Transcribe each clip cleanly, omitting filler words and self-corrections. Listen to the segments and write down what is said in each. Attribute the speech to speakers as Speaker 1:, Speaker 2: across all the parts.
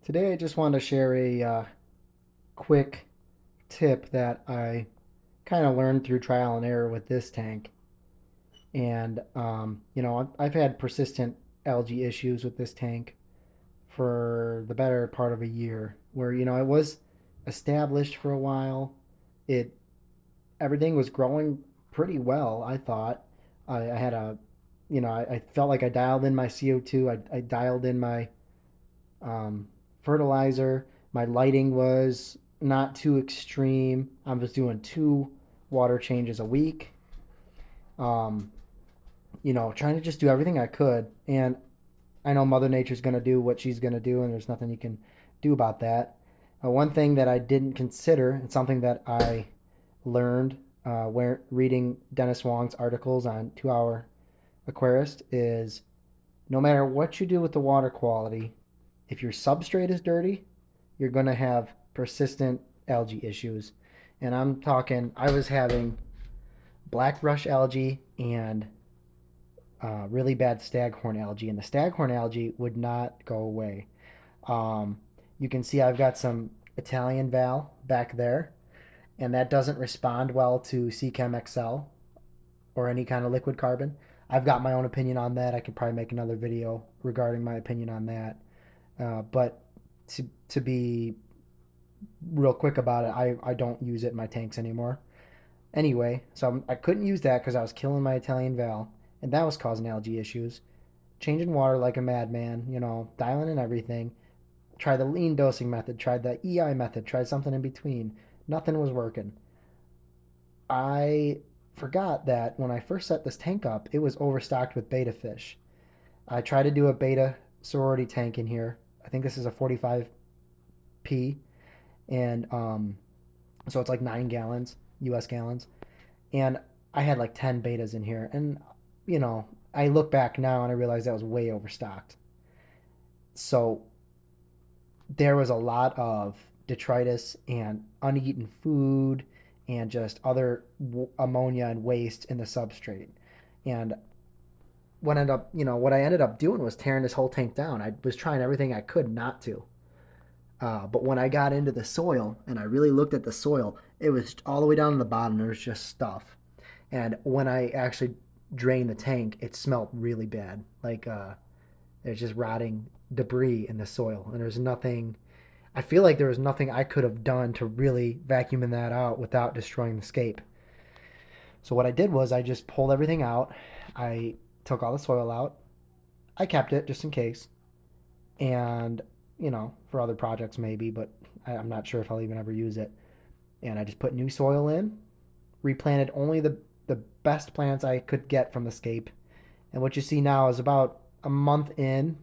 Speaker 1: Today, I just wanted to share a quick tip that I kind of learned through trial and error with this tank. And, I've had persistent algae issues with this tank for the better part of a year, where, it was established for a while. It Everything was growing pretty well, I thought. I had I felt like I dialed in my CO2. I dialed in my fertilizer. My lighting was not too extreme. I was doing 2 water changes a week. Um, Trying to just do everything I could. And I know Mother Nature's going to do what she's going to do, and there's nothing you can do about that. One thing that I didn't consider, and something that I learned where reading Dennis Wong's articles on 2 Hour Aquarist, is no matter what you do with the water quality, if your substrate is dirty, you're going to have persistent algae issues. And I'm talking, I was having black brush algae and really bad staghorn algae, and the staghorn algae would not go away. Um, you can see I've got some Italian Val back there, and that doesn't respond well to CChem XL or any kind of liquid carbon. I've got my own opinion on that. I could probably make another video regarding my opinion on that. But to be real quick about it, I don't use it in my tanks anymore. Anyway, so I couldn't use that because I was killing my Italian Val, and that was causing algae issues. Changing water like a madman, dialing in everything. Tried the lean dosing method, tried the EI method, tried something in between. Nothing was working. I forgot that when I first set this tank up, it was overstocked with betta fish. I tried to do a beta sorority tank in here. I think this is a 45P, and so it's like 9 gallons, US gallons. And I had like 10 betas in here. And, I look back now and I realize that was way overstocked. So there was a lot of detritus and uneaten food and just other ammonia and waste in the substrate. And what I ended up doing was tearing this whole tank down. I was trying everything I could not to. But when I got into the soil and I really looked at the soil, it was all the way down to the bottom. There was just stuff. And when I actually drained the tank, it smelled really bad. Like there's just rotting debris in the soil. And there's nothing, I feel like there was nothing I could have done to really vacuum that out without destroying the scape. So what I did was I just pulled everything out. I took all the soil out. I kept it just in case. And, for other projects maybe, but I'm not sure if I'll even ever use it. And I just put new soil in, replanted only the best plants I could get from the scape. And what you see now is about a month in,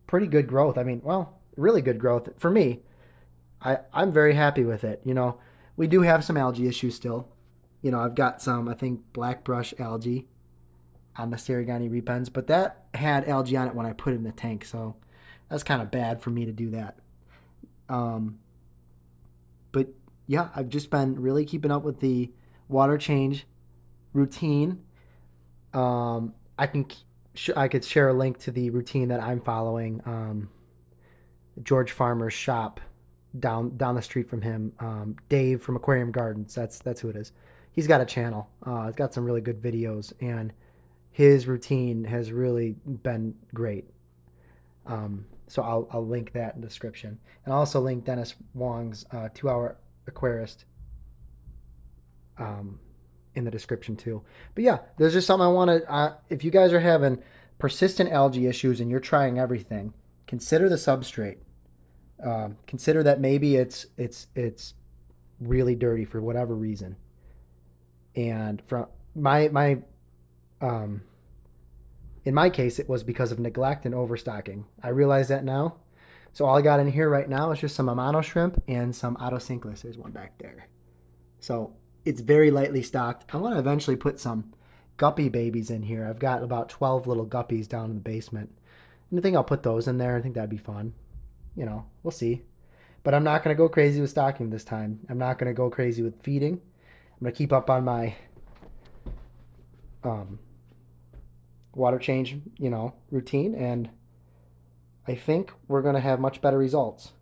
Speaker 1: pretty good growth. I mean, well, really good growth for me. I'm very happy with it. We do have some algae issues still. I've got some, I think, black brush algae on the Sterigani repens, but that had algae on it when I put it in the tank, so that's kind of bad for me to do that. Um, but yeah, I've just been really keeping up with the water change routine. I can I could share a link to the routine that I'm following. George Farmer's shop down the street from him. Dave from Aquarium Gardens. That's who it is. He's got a channel. It's got some really good videos, and his routine has really been great. So I'll link that in the description, and I'll also link Dennis Wong's 2 Hour Aquarist um, in the description too. But yeah, there's just something I want to. If you guys are having persistent algae issues and you're trying everything, consider the substrate. Consider that maybe it's really dirty for whatever reason. And from my um, in my case, it was because of neglect and overstocking. I realize that now. So all I got in here right now is just some Amano shrimp and some Otocinclus. There's one back there. So it's very lightly stocked. I want to eventually put some guppy babies in here. I've got about 12 little guppies down in the basement. And I think I'll put those in there. I think that'd be fun. We'll see. But I'm not going to go crazy with stocking this time. I'm not going to go crazy with feeding. I'm going to keep up on my um, water change, routine. And I think we're going to have much better results.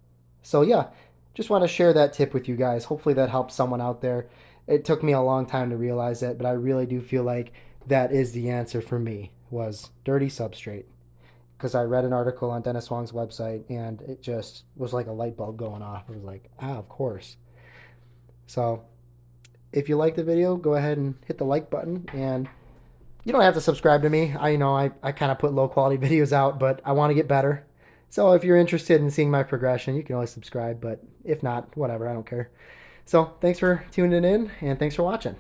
Speaker 1: So yeah, just want to share that tip with you guys. Hopefully that helps someone out there. It took me a long time to realize that, but I really do feel like that is the answer for me, was dirty substrate. Because I read an article on Dennis Wong's website and it just was like a light bulb going off. It was like, ah, of course. So if you like the video, go ahead and hit the like button. And you don't have to subscribe to me. I know I kind of put low quality videos out, but I want to get better. So if you're interested in seeing my progression, you can always subscribe. But if not, whatever, I don't care. So thanks for tuning in and thanks for watching.